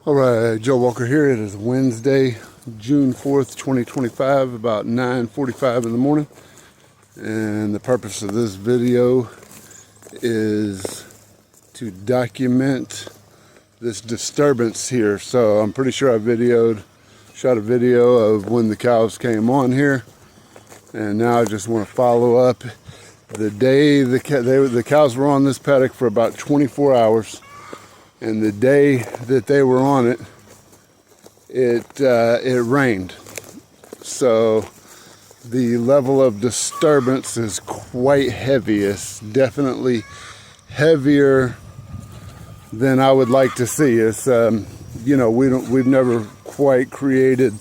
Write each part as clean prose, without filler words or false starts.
All right, Joe Walker here. It is Wednesday, June 4th, 2025, about 9:45 in the morning. And the purpose of this video is to document this disturbance here. So I'm pretty sure I shot a video of when the cows came on here. And now I just want to follow up the day the cows were on this paddock for about 24 hours. And the day that they were on it, it rained. So the level of disturbance is quite heavy. It's definitely heavier than I would like to see. It's we've never quite created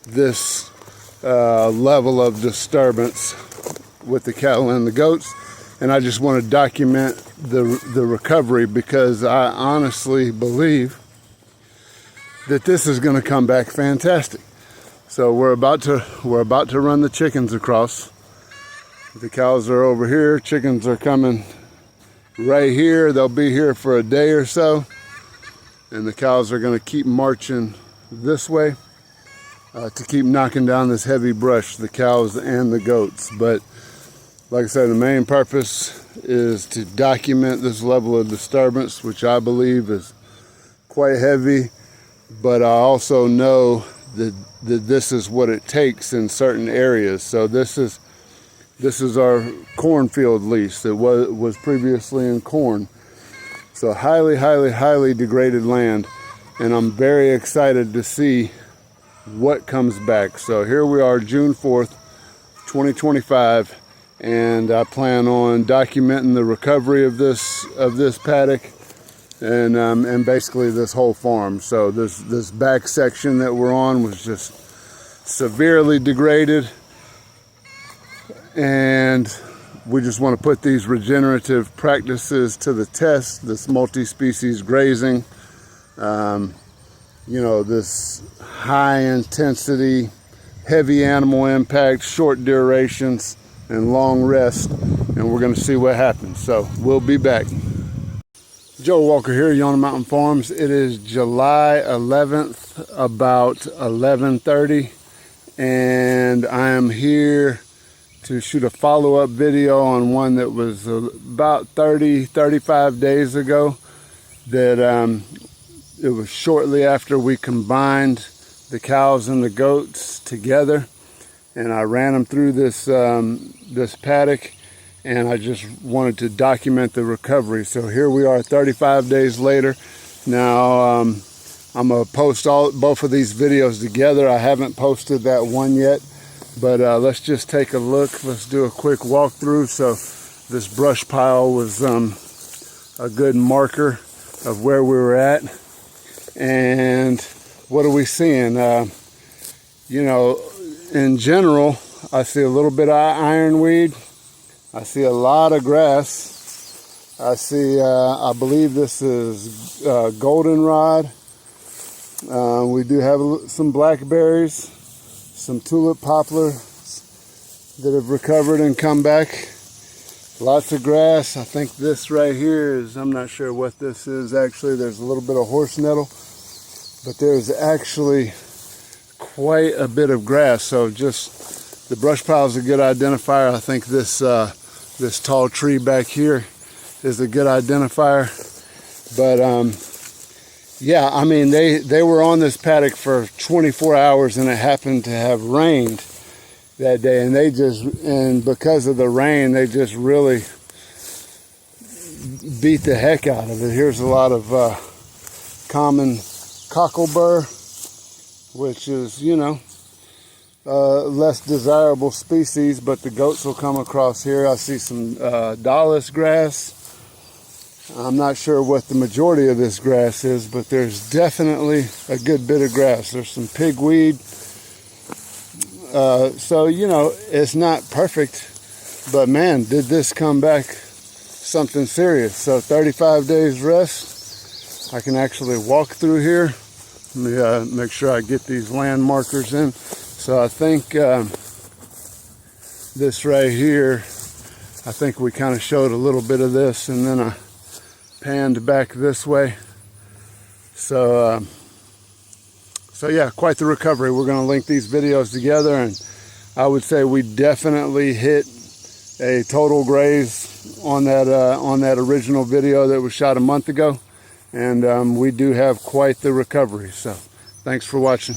this level of disturbance with the cattle and the goats. And I just want to document the recovery, because I honestly believe that this is going to come back fantastic. So we're about to run the chickens across. The cows are over here. Chickens are coming right here. They'll be here for a day or so, and the cows are going to keep marching this way to keep knocking down this heavy brush, the cows and the goats. But like I said, the main purpose is to document this level of disturbance, which I believe is quite heavy, but I also know that this is what it takes in certain areas. So this is our cornfield lease that was previously in corn. So highly degraded land, and I'm very excited to see what comes back. So here we are, June 4th, 2025. And I plan on documenting the recovery of this paddock and basically this whole farm. So this back section that we're on was just severely degraded, and we just want to put these regenerative practices to the test. This multi-species grazing, this high intensity, heavy animal impact, short durations, and long rest, and we're going to see what happens. So we'll be back. Joe Walker here, Yonah Mountain Farms. It is July 11th, about 11:30, and I am here to shoot a follow-up video on one that was about 35 days ago. That it was shortly after we combined the cows and the goats together, and I ran them through this paddock, and I just wanted to document the recovery. So here we are 35 days later. Now I'm gonna post both of these videos together. I haven't posted that one yet, but let's just take a look. Let's do a quick walkthrough. So this brush pile was a good marker of where we were at. And what are we seeing? In general, I see a little bit of ironweed. I see a lot of grass. I see, I believe this is goldenrod. We do have some blackberries, some tulip poplars that have recovered and come back. Lots of grass. I think this right here is, I'm not sure what this is actually. There's a little bit of horse nettle, but there's actually quite a bit of grass. So just the brush pile is a good identifier. I think this tall tree back here is a good identifier. But yeah, I mean, they were on this paddock for 24 hours, and it happened to have rained that day, and because of the rain, they just really beat the heck out of it. Here's a lot of common cocklebur, which is, less desirable species, but the goats will come across here. I see some dahlis grass. I'm not sure what the majority of this grass is, but there's definitely a good bit of grass. There's some pigweed. So, it's not perfect, but man, did this come back something serious. So 35 days rest. I can actually walk through here. Let me make sure I get these land markers in. So I think this right here, I think we kind of showed a little bit of this, and then I panned back this way. So So yeah, quite the recovery. We're going to link these videos together, and I would say we definitely hit a total graze on that original video that was shot a month ago, and we do have quite the recovery. So thanks for watching.